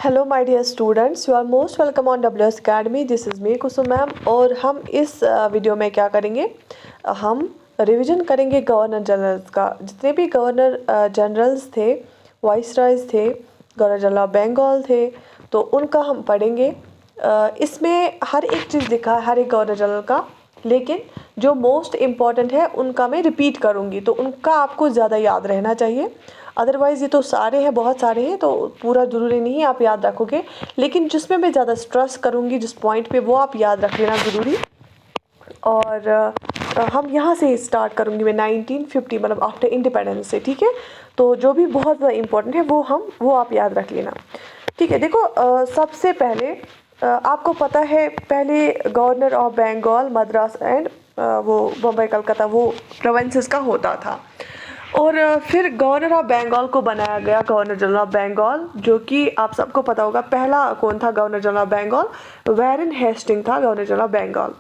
Hello my dear students, you are most welcome on WS academy. This is me Kusum ma'am. और हम इस video में क्या करेंगे, हम रिवीजन करेंगे गवर्नर जनरल्स का। जितने भी गवर्नर जनरल्स थे, वाइसरायज थे, गवर्नर जनरल ऑफ बंगाल थे, तो उनका हम पढ़ेंगे। इसमें हर एक चीज़ लिखा है हर एक गवर्नर जनरल का, लेकिन जो मोस्ट इम्पॉर्टेंट है उनका मैं रिपीट करूँगी, तो उनका आपको ज़्यादा याद रहना चाहिए। अदरवाइज़ ये तो सारे हैं, बहुत सारे हैं, तो पूरा ज़रूरी नहीं आप याद रखोगे, लेकिन जिसमें मैं ज़्यादा स्ट्रेस करूँगी जिस पॉइंट पे, वो आप याद रख लेना ज़रूरी। और हम यहाँ से स्टार्ट करूँगी मैं 1950, मतलब आफ्टर इंडिपेंडेंस से, ठीक है। तो जो भी बहुत ज़्यादा इंपॉर्टेंट है वो आप याद रख लेना, ठीक है। देखो, सबसे पहले आपको पता है, पहले governor of Bengal, Madras and वो बम्बई कलकत्ता, वो प्रोविंसेस का होता था। और फिर गवर्नर ऑफ बंगाल को बनाया गया गवर्नर जनरल ऑफ बंगाल, जो कि आप सबको पता होगा पहला कौन था governor general of Bengal, Warren Hastings था गवर्नर जनरल ऑफ बंगाल।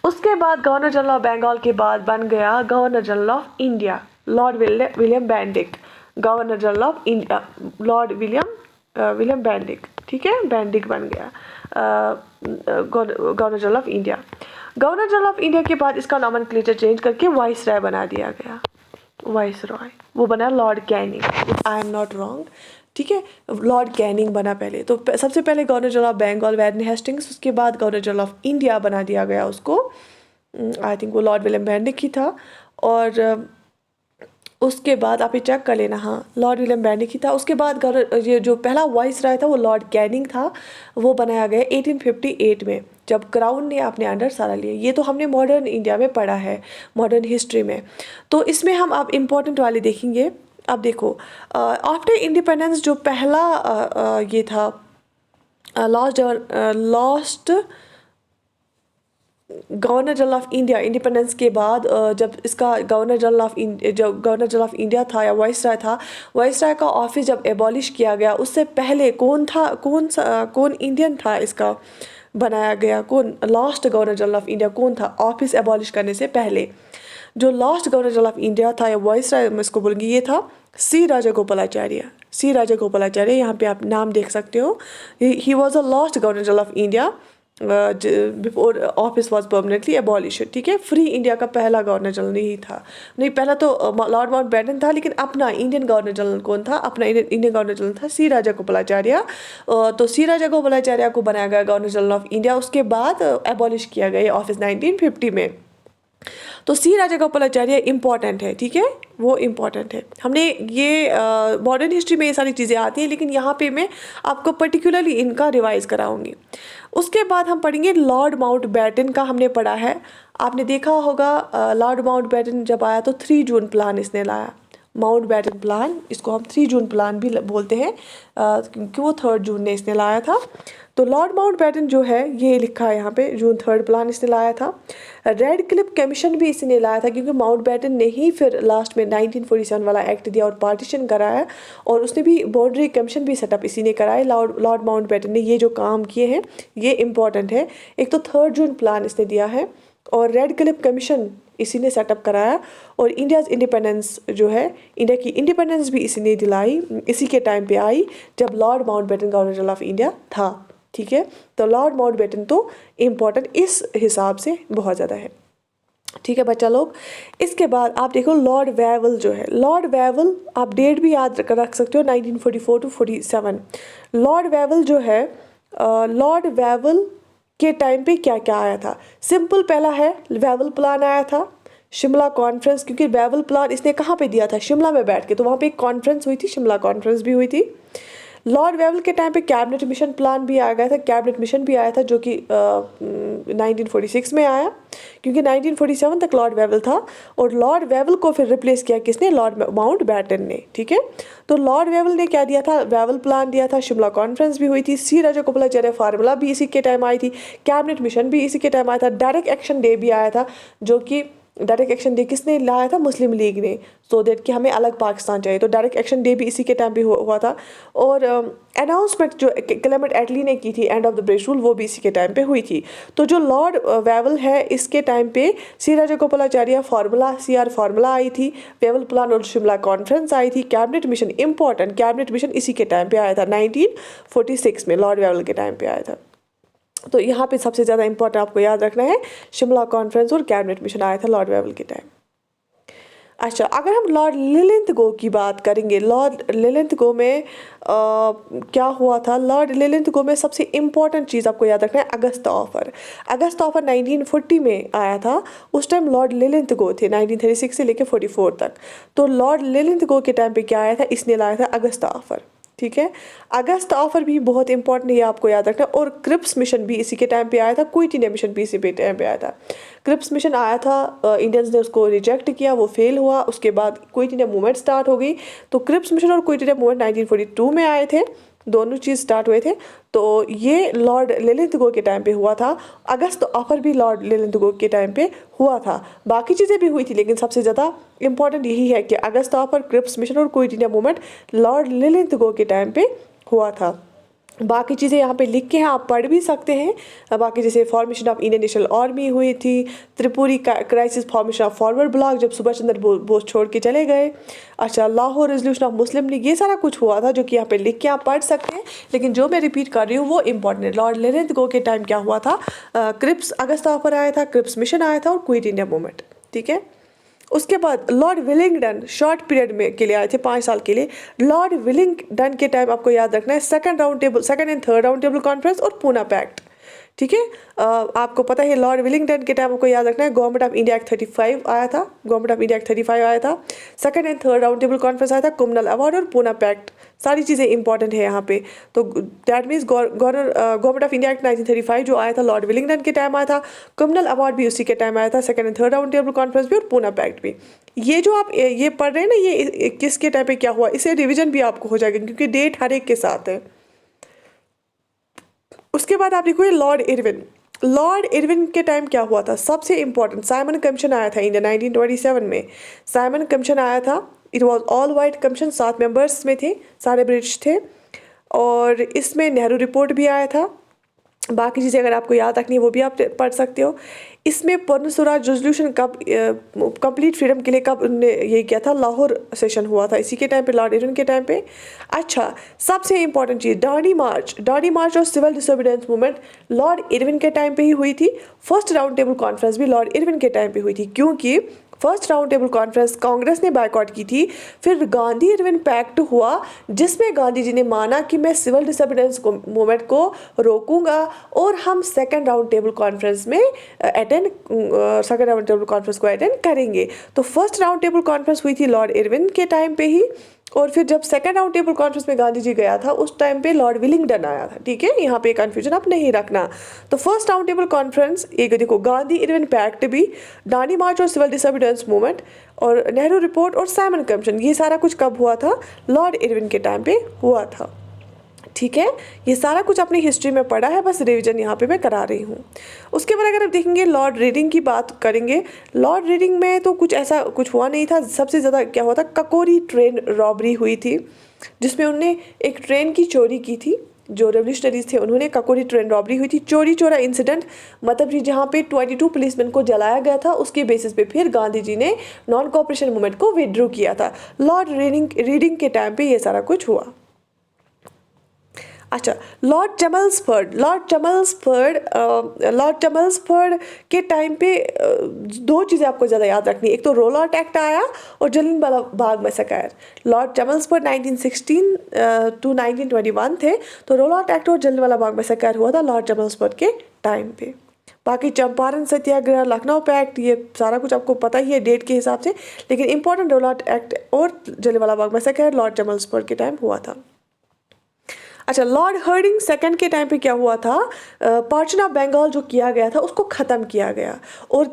उसके बाद गवर्नर जनरल ऑफ बंगाल के बाद बन गया governor general of India, Lord William Benedict. Governor general of India Lord William Benedict, ठीक है, बेंडिक बन गया governor general of India. Governor general of India के बाद इसका नॉमेनक्लेचर चेंज करके वाइसराय बना दिया गया, वाइसरॉय, वो बना lord Canning, I am not wrong, ठीक है। लॉर्ड कैनिंग बना पहले, तो सबसे पहले governor general of Bengal Warren Hastings, उसके बाद गवर्नर जनरल ऑफ इंडिया बना दिया गया उसको, आई थिंक वो लॉर्ड विलियम बेंडिक ही था। और उसके बाद आप ये चेक कर लेना, हाँ लॉर्ड विलियम बेंडिक ही था। उसके बाद ये जो पहला वाइस राय था वो लॉर्ड कैनिंग था, वो बनाया गया 1858 में, जब क्राउन ने अपने अंडर सारा लिया। ये तो हमने मॉडर्न इंडिया में पढ़ा है, मॉडर्न हिस्ट्री में। तो इसमें हम अब इम्पोर्टेंट वाले देखेंगे। अब देखो, आफ्टर इंडिपेंडेंस जो पहला ये था lost governor general of India, independence के बाद जब इसका गवर्नर जनरल ऑफ इंडिया था या वाइसराय था, वाइसराय का ऑफिस जब एबॉलिश किया गया, उससे पहले कौन इंडियन था इसका बनाया गया, कौन last governor general of India कौन था ऑफिस एबॉलिश करने से पहले? जो last governor general of India था या वाइसराय मैं इसको बोलूँगी, ये था सी राजागोपालाचार्य। सी राजागोपालाचार्य, यहाँ पे आप नाम देख सकते हो। He was a last governor general of India before office was permanently abolish, ठीक है। फ्री इंडिया का पहला गवर्नर जनरल नहीं था, नहीं, पहला तो लॉर्ड माउंटबेटन था, लेकिन अपना इंडियन गवर्नर जनरल कौन था? अपना इंडियन गवर्नर जनरल था सी राजागोपालाचार्य। तो सी राजागोपालाचार्य को बनाया गया गवर्नर जनरल ऑफ इंडिया, उसके बाद एबॉलिश किया गया ऑफिस 1950 में। तो सी राजागोपालाचार्य इम्पॉर्टेंट है, ठीक है, वो इम्पॉर्टेंट है। हमने ये मॉडर्न हिस्ट्री में ये सारी चीज़ें आती हैं, लेकिन यहाँ पे मैं आपको पर्टिकुलरली इनका रिवाइज कराऊंगी। उसके बाद हम पढ़ेंगे लॉर्ड माउंटबेटन का, हमने पढ़ा है, आपने देखा होगा लॉर्ड माउंटबेटन जब आया तो 3 जून प्लान इसने लाया, माउंटबेटन प्लान, इसको हम 3 जून प्लान भी बोलते हैं, क्योंकि वो 3 जून ने इसने लाया था। तो लॉर्ड माउंटबेटन जो है, ये लिखा है यहाँ पे, जून 3 प्लान इसने लाया था। रेड क्लिफ कमीशन भी इसने लाया था, क्योंकि माउंटबेटन ने ही फिर लास्ट में 1947 वाला एक्ट दिया और पार्टीशन कराया, और उसने भी बाउंड्री कमीशन भी सेटअप इसी ने कराया। लॉर्ड माउंटबेटन ने ये जो काम किए हैं ये इंपॉर्टेंट है। एक तो 3 जून प्लान इसने दिया है, और रेड क्लिफ कमीशन इसी ने सेटअप कराया, और इंडियाज़ इंडिपेंडेंस जो है, इंडिया की इंडिपेंडेंस भी इसी ने दिलाई, इसी के टाइम पे आई जब Lord Mountbatten governor general of India था, ठीक है। तो लॉर्ड माउंटबेटन तो इम्पोर्टेंट इस हिसाब से बहुत ज़्यादा है, ठीक है बच्चा लोग। इसके बाद आप देखो लॉर्ड वेवल जो है, लॉर्ड वेवल आप डेट भी याद रख सकते हो, 1944 to 47। लॉर्ड वेवल जो है, लॉर्ड वेवल के टाइम पे क्या क्या आया था? सिंपल पहला है वेवल प्लान आया था, शिमला कॉन्फ्रेंस, क्योंकि वेवल प्लान इसने कहाँ पे दिया था? शिमला में बैठ के, तो वहाँ पे एक कॉन्फ्रेंस हुई थी, शिमला कॉन्फ्रेंस भी हुई थी। लॉर्ड वेवल के टाइम पे कैबिनेट मिशन प्लान भी आ गया था, कैबिनेट मिशन भी आया था, जो कि 1946 में आया, क्योंकि 1947 तक लॉर्ड वेवल था, और लॉर्ड वेवल को फिर रिप्लेस किया किसने? लॉर्ड माउंटबेटन ने, ठीक है। तो लॉर्ड वेवल ने क्या दिया था? वेवल प्लान दिया था, शिमला कॉन्फ्रेंस भी हुई थी, सी राजागोपालाचार्य फार्मूला भी इसी के टाइम आई थी, कैबिनेट मिशन भी इसी के टाइम आया था, डायरेक्ट एक्शन डे भी आया था, जो कि डायरेक्ट एक्शन डे किसने लाया था? मुस्लिम लीग ने, सो दैट कि हमें अलग पाकिस्तान चाहिए। तो डायरेक्ट एक्शन डे भी इसी के टाइम पे हुआ था। और अनाउंसमेंट जो क्लेमेंट एटली ने की थी end of the British rule, वो भी इसी के टाइम पे हुई थी। तो जो लॉर्ड वेवल है, इसके टाइम पे C Rajagopalachari formula CR formula आई थी, वेवल प्लान और शिमला कॉन्फ्रेंस आई थी, cabinet mission, important cabinet mission इसी के टाइम पे आया था, 1946 में लॉर्ड वेवल के टाइम पे आया था। तो यहाँ पे सबसे ज़्यादा इंपॉर्टेंट आपको याद रखना है, शिमला कॉन्फ्रेंस और कैबिनेट मिशन आया था लॉर्ड वेवल के टाइम। अच्छा, अगर हम लॉर्ड लिलिंथगो की बात करेंगे, लॉर्ड लिलिंथगो में क्या हुआ था? लॉर्ड लिलिंथगो में सबसे इम्पॉर्टेंट चीज़ आपको याद रखना है, अगस्त ऑफर। अगस्त ऑफर 1940 में आया था। उस टाइम लॉर्ड लिलिंथगो थे 1936 से लेकर 44 तक। तो लॉर्ड लिलिंथगो के टाइम पे क्या आया था? इसने लाया था अगस्त ऑफर। ठीक है, अगस्त ऑफर भी बहुत इंपॉर्टेंट है, आपको याद रखना। और क्रिप्स मिशन भी इसी के टाइम पे आया था, क्विट मिशन भी इसी पे टाइम पे आया था। क्रिप्स मिशन आया था, इंडियंस ने उसको रिजेक्ट किया, वो फेल हुआ। उसके बाद क्विट इंडिया मूवमेंट स्टार्ट हो गई। तो क्रिप्स मिशन और क्विट इंडिया मूवमेंट 1942 में आए थे, दोनों चीज़ स्टार्ट हुए थे। तो ये लॉर्ड लिलिंथगो के टाइम पे हुआ था। अगस्त ऑफर भी लॉर्ड लिलिंथगो के टाइम पे हुआ था। बाकी चीज़ें भी हुई थी, लेकिन सबसे ज़्यादा इंपॉर्टेंट यही है कि अगस्त ऑफर, क्रिप्स मिशन और क्विट इंडिया मूवमेंट लॉर्ड लिलिंथगो के टाइम पे हुआ था। बाकी चीज़ें यहाँ पे लिख के हैं, आप पढ़ भी सकते हैं। बाकी जैसे formation of Indian national army हुई थी, Tripuri crisis, formation of forward block जब सुभाष चंद्र बोस छोड़ के चले गए। अच्छा, Lahore resolution of Muslim league, ये सारा कुछ हुआ था जो कि यहाँ पे लिख के आप पढ़ सकते हैं। लेकिन जो मैं रिपीट कर रही हूँ वो इंपॉर्टेंट है। लॉर्ड लिलिंथगो के टाइम क्या हुआ था? क्रिप्स अगस्त ऑफर आया था, क्रिप्स मिशन आया था और क्विट इंडिया मूवमेंट। ठीक है, उसके बाद लॉर्ड विलिंगडन शॉर्ट पीरियड में के लिए आए थे, 5 साल के लिए। लॉर्ड विलिंगडन के टाइम आपको याद रखना है, second and third round table conference और पूना पैक्ट। ठीक है, आपको पता है लॉर्ड विलिंगडन के टाइम आपको याद रखना है, गवर्नमेंट ऑफ इंडिया एक्ट 35 आया था, गवर्नमेंट ऑफ इंडिया एक्ट 35 आया था। Second and third round table conference आया था, कुमनल अवार्ड और पूना पैक्ट। सारी चीज़ें इंपॉर्टेंट है यहाँ पे। तो that means government of India act 1935 जो आया था लॉर्ड विलिंगडन के टाइम आया था, कम्युनल अवार्ड भी उसी के टाइम आया था, second and third round table conference भी और पूना पैक्ट भी। ये जो आप ये पढ़ रहे हैं ना, ये किसके टाइम पे क्या हुआ, इसे रिविजन भी आपको हो जाएगा क्योंकि डेट हर एक के साथ है। उसके बाद आप देखोगे लॉर्ड इरविन। लॉर्ड इरविन के टाइम क्या हुआ था? सबसे इंपॉर्टेंट साइमन कमीशन आया था इंडिया 1927 में। साइमन कमीशन आया था, it was all white commission, 7 members में थे, सारे ब्रिटिश थे। और इसमें नेहरू रिपोर्ट भी आया था। बाकी चीज़ें अगर आपको याद रखनी है वो भी आप पढ़ सकते हो। इसमें पूर्ण स्वराज रेजोल्यूशन कब, कंप्लीट फ्रीडम के लिए कब उन्होंने ये किया था? लाहौर सेशन हुआ था इसी के टाइम पे, लॉर्ड इरविन के टाइम पे। अच्छा, सबसे इंपॉर्टेंट चीज़ दांडी मार्च और civil disobedience movement lord Irwin के टाइम पे ही हुई थी। फर्स्ट राउंड टेबल कॉन्फ्रेंस भी लॉर्ड इरविन के टाइम पे हुई थी, क्योंकि first round table conference Congress ने बायकॉट की थी। फिर गांधी इरविन पैक्ट हुआ जिसमें गांधी जी ने माना कि मैं सिविल डिसोबीडियंस मूवमेंट को रोकूंगा और हम सेकंड राउंड टेबल कॉन्फ्रेंस में सेकंड राउंड टेबल कॉन्फ्रेंस को अटेंड करेंगे। तो फर्स्ट राउंड टेबल कॉन्फ्रेंस हुई थी लॉर्ड इरविन के टाइम पे ही। और फिर जब सेकंड राउंड टेबल कॉन्फ्रेंस में गांधी जी गया था उस टाइम पे लॉर्ड विलिंगडन आया था। ठीक है, यहाँ पे कंफ्यूजन आप नहीं रखना। तो फर्स्ट राउंड टेबल कॉन्फ्रेंस, एक देखो गांधी इरविन पैक्ट भी, दांडी मार्च और सिविल डिसोबीडियंस मूवमेंट और नेहरू रिपोर्ट और साइमन कमीशन, ये सारा कुछ कब हुआ था? लॉर्ड इरविन के टाइम पे हुआ था। ठीक है, ये सारा कुछ अपनी हिस्ट्री में पढ़ा है, बस रिवीजन यहाँ पे मैं करा रही हूँ। उसके बाद अगर आप देखेंगे लॉर्ड रीडिंग की बात करेंगे, लॉर्ड रीडिंग में तो कुछ ऐसा कुछ हुआ नहीं था। सबसे ज़्यादा क्या हुआ था? ककोरी ट्रेन रॉबरी हुई थी, जिसमें उन्होंने एक ट्रेन की चोरी की थी। जो रेवोल्यूशनरीज थे उन्होंने ककोरी ट्रेन रॉबरी हुई थी, चोरी चोरा इंसिडेंट, मतलब जी जहाँ पे 22 पुलिसमैन को जलाया गया था, उसके बेसिस पे फिर गांधी जी ने नॉन कोऑपरेशन मूवमेंट को विड्रॉ किया था। लॉर्ड रीडिंग के टाइम पे ये सारा कुछ हुआ। अच्छा, लॉर्ड चमल्सफर्ड के टाइम पे दो चीज़ें आपको ज़्यादा याद रखनी है। एक तो रोल आउट एक्ट आया और Jallianwala Bagh massacre. Lord चमल्सफर्ड 1916 to 1921 थे, तो रोल आउट एक्ट और जलियांवाला बाग मैसेकर हुआ था लॉर्ड चमल्सफर्ड के टाइम पे। बाकी चंपारण सत्याग्रह, लखनऊ पैक्ट, ये सारा कुछ आपको पता ही है डेट के हिसाब से, लेकिन इंपॉर्टेंट रोल आउट एक्ट और जलियांवाला बाग मैसेकर लॉर्ड चमल्सफर्ड के टाइम हुआ था। अच्छा, लॉर्ड हर्डिंग सेकंड के टाइम पे क्या हुआ था? पार्टीशन ऑफ बंगाल जो किया गया था उसको ख़त्म किया गया और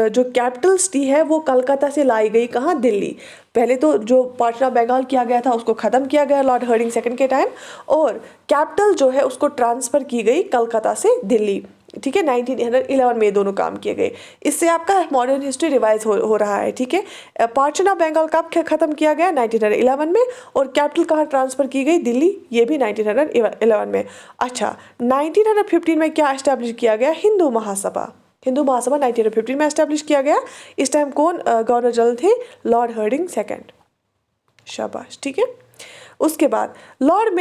जो कैपिटल सिटी है वो कलकत्ता से लाई गई, कहाँ? दिल्ली। पहले तो जो पार्टीशन ऑफ बंगाल किया गया था उसको ख़त्म किया गया लॉर्ड हर्डिंग सेकंड के टाइम, और कैपिटल जो है उसको ट्रांसफ़र की गई कलकत्ता से दिल्ली। ठीक है, 1911 में ये दोनों काम किए गए। इससे आपका मॉडर्न हिस्ट्री रिवाइज हो रहा है। ठीक है, पार्टीशन ऑफ बंगाल कब ख़त्म किया गया? 1911 में। और कैपिटल कहाँ ट्रांसफ़र की गई? दिल्ली, ये भी 1911 में। अच्छा, 1915 में क्या एस्टैब्लिश किया गया? हिंदू महासभा। हिंदू महासभा 1915 में एस्टैब्लिश किया गया। इस टाइम कौन गवर्नर जनरल थे? Lord Hardinge second. शाबाश। ठीक है, उसके बाद लॉर्ड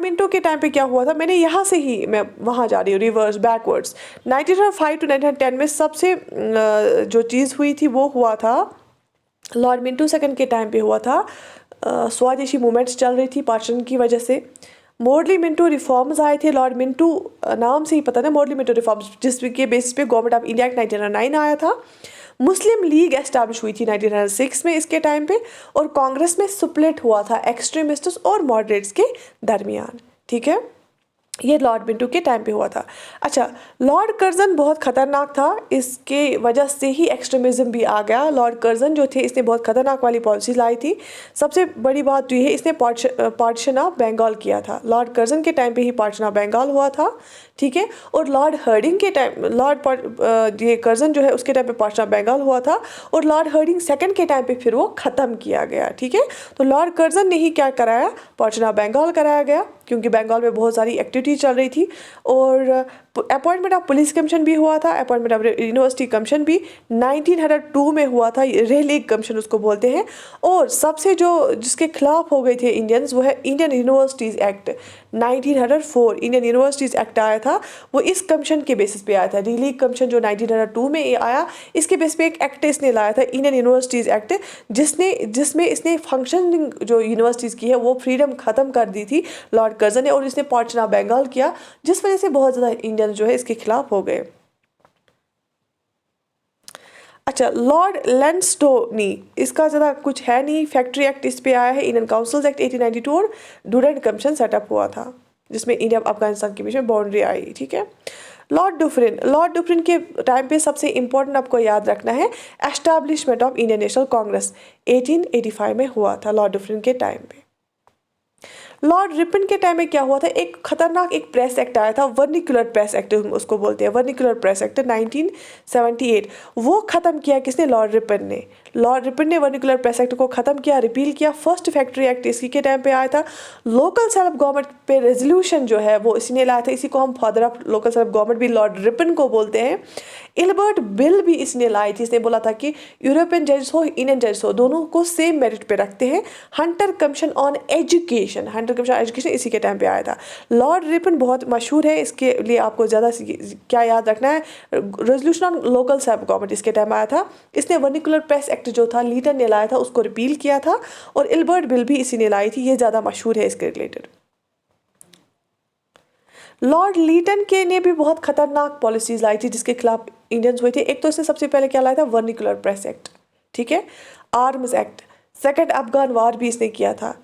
मिंटो के टाइम पे क्या हुआ था? मैंने यहाँ से ही मैं वहाँ जा रही हूँ, रिवर्स बैकवर्ड्स। 1905 टू 1910 में सबसे जो चीज़ हुई थी वो हुआ था लॉर्ड मिंटो सेकंड के टाइम पे हुआ था। स्वदेशी मूवमेंट्स चल रही थी पार्टीशन की वजह से। मोरली मिंटो रिफॉर्म्स आए थे। लॉर्ड मिंटो नाम से ही पता ना, मोरली मिंटो रिफॉर्म्स, जिसके बेसिस पे गवर्नमेंट ऑफ इंडिया एक्ट 1909 आया था। मुस्लिम लीग एस्टैब्लिश हुई थी 1906 में इसके टाइम पे। और कांग्रेस में स्प्लिट हुआ था एक्सट्रीमिस्ट्स और मॉडरेट्स के दरमियान। ठीक है, ये लॉर्ड मिंटो के टाइम पे हुआ था। अच्छा, लॉर्ड कर्जन बहुत ख़तरनाक था, इसके वजह से ही एक्सट्रीमिज़म भी आ गया। लॉर्ड कर्जन जो थे, इसने बहुत ख़तरनाक वाली पॉलिसी लाई थी। सबसे बड़ी बात तो ये है, इसने पार्टीशन ऑफ बंगाल किया था। लॉर्ड कर्जन के टाइम पे ही पार्टीशन ऑफ बंगाल हुआ था। ठीक है, और लॉर्ड हार्डिंग के टाइम ये कर्जन जो है उसके टाइम पे पार्टीशन ऑफ बंगाल हुआ था। और लॉर्ड हार्डिंग सेकंड के टाइम पे फिर वो ख़त्म किया गया। ठीक है, तो लॉर्ड कर्जन ने ही क्या कराया? पार्टीशन ऑफ बंगाल कराया गया, क्योंकि बंगाल में बहुत सारी एक्टिविटी चल रही थी। और अपॉइंटमेंट ऑफ पुलिस कमीशन भी हुआ था। अपॉइंटमेंट ऑफ यूनिवर्सिटी कमीशन भी 1902 में हुआ था। रेलीग कमीशन उसको बोलते हैं। और सबसे जो जिसके खिलाफ हो गए थे इंडियंस, वो है Indian universities act 1904। Indian universities act आया था, वो इस कमीशन के बेसिस पे आया था। रेलीग कमीशन जो 1902 में आया, इसके बेसिस पे एक एक्ट इसने लाया था, इंडियन यूनिवर्सिटीज़ एक्ट, जिसमें इसने फंक्शनिंग जो यूनिवर्सिटीज़ की है वो फ्रीडम ख़त्म कर दी थी लॉर्ड कर्जन ने। और इसने पार्टीशन ऑफ बंगाल किया, जिस वजह से बहुत ज़्यादा इंडियन जो है इसके खिलाफ हो गए। अच्छा, लॉर्ड लैंसडोनी, इसका ज़्यादा कुछ है नहीं। फैक्ट्री एक्ट इस पे आया है। इंडियन काउंसिल्स एक्ट 1892 और डूरेंट कमीशन सेटअप हुआ था, जिसमें इंडिया अफगानिस्तान के बीच में बाउंड्री आई। ठीक है, लॉर्ड डुफरिन के टाइम पे सबसे इंपॉर्टेंट आपको याद रखना है, establishment of Indian national Congress 1885 में हुआ था लॉर्ड डुफरिन के टाइम पे। लॉर्ड रिपन के टाइम में क्या हुआ था? एक खतरनाक एक प्रेस एक्ट आया था, वर्निकुलर प्रेस एक्ट उसको बोलते हैं, वर्निकुलर प्रेस एक्ट 1978। वो ख़त्म किया किसने? लॉर्ड रिपन ने। लॉर्ड रिपन ने वर्निकुलर प्रेस एक्ट को ख़त्म किया, रिपील किया। फर्स्ट फैक्ट्री एक्ट इसी के टाइम पे आया था। लोकल सेल्फ गवर्नमेंट पे रेजोल्यूशन जो है वो इसी ने लाया था। इसी को हम father of local self government भी लॉर्ड रिपन को बोलते हैं। इल्बर्ट बिल भी इसने लाई थी। इसने बोला था कि यूरोपियन जजेस हो, इंडियन जजेस हो, दोनों को सेम मेरिट पे रखते हैं। Hunter commission on education, Hunter commission education इसी के टाइम पे आया था। लॉर्ड रिपन बहुत मशहूर है, इसके लिए आपको ज़्यादा क्या याद रखना है? Resolution on local self government इसके टाइम आया था। इसने वर्निकुलर प्रेस एक्ट जो था लीटन ने लाया था, उसको रिपील किया था। और इल्बर्ट बिल भी इसी ने लाई थी, ये ज़्यादा मशहूर है इसके रिलेटेड। लॉर्ड लीटन के ने भी बहुत खतरनाक पॉलिसीज लाई थी जिसके खिलाफ इंडियंस हुए थे। एक तो इसने सबसे पहले क्या लाया था? Vernacular press act. ठीक है, आर्म्स एक्ट, सेकंड अफगान वार भी इसने किया था।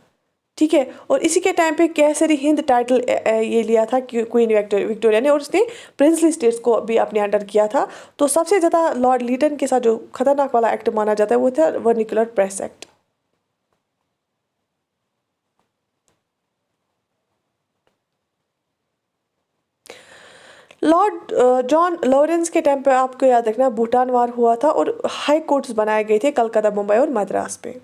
ठीक है, और इसी के टाइम पे कैसरी हिंद टाइटल ये लिया था क्वीन विक्टोरिया ने, और उसने प्रिंसली स्टेट्स को भी अपने अंडर किया था। तो सबसे ज़्यादा लॉर्ड लीटन के साथ जो खतरनाक वाला एक्ट माना जाता है वो था vernacular press act. Lord John Lawrence के टाइम पे आपको याद रखना भूटान वार हुआ था और हाई कोर्ट्स बनाए गए थे कलकत्ता, मुंबई और मद्रास पे।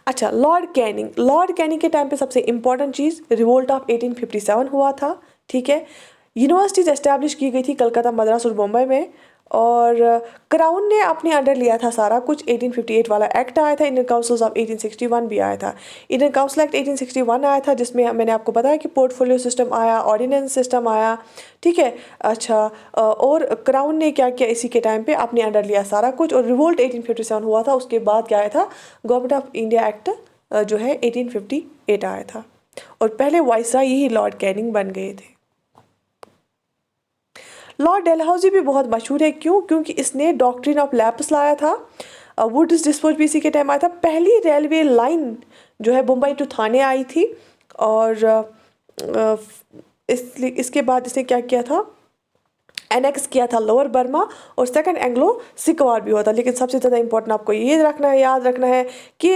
अच्छा, लॉर्ड कैनिंग के टाइम पे सबसे इंपॉर्टेंट चीज़ रिवोल्ट ऑफ 1857 हुआ था। ठीक है, यूनिवर्सिटीज एस्टैब्लिश की गई थी कलकत्ता, मद्रास और मुंबई में। और क्राउन ने अपने अंडर लिया था सारा कुछ। 1858 वाला एक्ट आया था। इंडियन काउंसिल्स ऑफ 1861 भी आया था। इंडियन काउंसिल एक्ट 1861 आया था, जिसमें मैंने आपको बताया कि पोर्टफोलियो सिस्टम आया, ऑर्डिनेंस सिस्टम आया। ठीक है, अच्छा, और क्राउन ने क्या किया इसी के टाइम पे अपने अंडर लिया सारा कुछ। और रिवोल्ट 1857 हुआ था, उसके बाद क्या आया था? गवर्नमेंट ऑफ इंडिया एक्ट जो है 1858 आया था। और पहले वाइसराय यही लॉर्ड कैनिंग बन गए थे। लॉर्ड डेलहाउजी भी बहुत मशहूर है। क्यों? क्योंकि इसने डॉक्ट्रिन ऑफ लैप्स लाया था। वुड्स डिस्पोज भी इसी के टाइम आया था। पहली रेलवे लाइन जो है मुंबई टू थाने आई थी। और इसके बाद इसने क्या किया था? एनेक्स किया था लोअर बर्मा। और सेकंड एंग्लो सिख वार भी हुआ था। लेकिन सबसे ज़्यादा इंपॉर्टेंट आपको ये रखना है, याद रखना है कि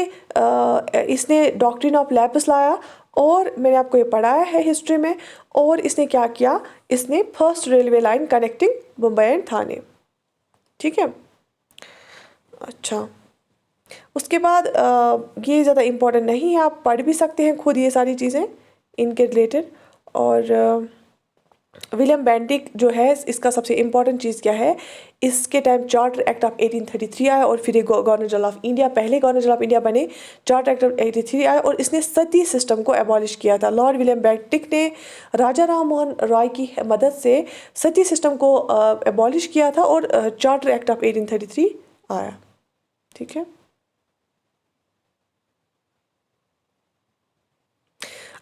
इसने डॉक्ट्रिन ऑफ लैप्स लाया और मैंने आपको ये पढ़ाया है हिस्ट्री में। और इसने क्या किया, इसने first railway line connecting Mumbai and Thane. ठीक है, अच्छा उसके बाद ये ज़्यादा इम्पोर्टेंट नहीं है, आप पढ़ भी सकते हैं खुद ये सारी चीज़ें इनके रिलेटेड। और विलियम बेंटिक जो है, इसका सबसे इम्पॉर्टेंट चीज़ क्या है, इसके टाइम चार्टर एक्ट ऑफ 1833 आया और फिर ये गवर्नर जनरल ऑफ इंडिया, पहले गवर्नर जनरल ऑफ इंडिया बने, चार्टर एक्ट ऑफ 83 आया और इसने सती सिस्टम को एबॉलिश किया था। लॉर्ड विलियम बेंटिक ने राजा राम मोहन रॉय की मदद से सती सिस्टम को एबॉलिश किया था और चार्टर एक्ट ऑफ 1833 आया। ठीक है,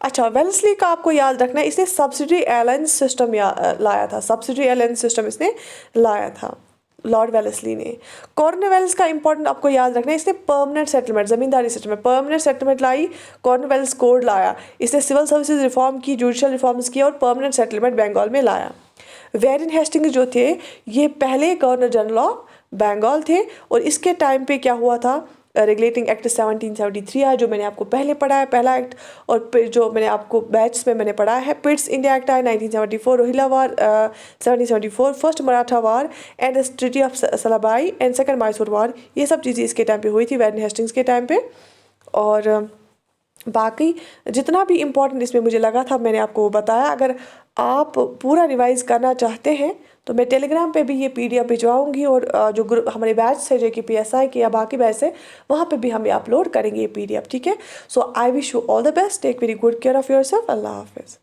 अच्छा वेल्सली का आपको याद रखना है, इसने सब्सिडी अलायंस सिस्टम लाया था, सब्सिडी अलायंस सिस्टम इसने लाया था लॉर्ड वेल्सली ने। कॉर्नवेल्स का इंपॉर्टेंट आपको याद रखना है, इसने परमानेंट सेटलमेंट, जमींदारी सिस्टम में परमानेंट सेटलमेंट लाई, कॉर्नवेल्स कोड लाया, इसने सिविल सर्विसेज रिफॉर्म की, जुडिशियल रिफॉर्म्स किया और परमानेंट सेटलमेंट बंगाल में लाया। वेरिन हेस्टिंग्स जो थे ये पहले गवर्नर जनरल ऑफ बंगाल थे और इसके टाइम पे क्या हुआ था, रेगुलेटिंग एक्ट 1773 है जो मैंने आपको पहले पढ़ा है, पहला एक्ट। और फिर जो मैंने आपको बैच में मैंने पढ़ा है, पिट्स इंडिया एक्ट आया 1974, Rohilla war 1774, first Maratha war and treaty of Salbai and second Mysore war, ये सब चीज़ें इसके टाइम पे हुई थी, वेरिन हेस्टिंग्स के टाइम पे। और बाकी जितना भी इम्पोर्टेंट इसमें मुझे लगा था मैंने आपको वो बताया। अगर आप पूरा रिवाइज करना चाहते हैं तो मैं टेलीग्राम पे भी ये PDF भिजवाऊंगी और जो ग्रुप हमारे बैच है जो कि PSI के या बाकी बैच है वहाँ पे भी हम अपलोड करेंगे ये PDF। ठीक है, so I wish you all the best, take very good care of yourself, अल्लाह हाफिज़।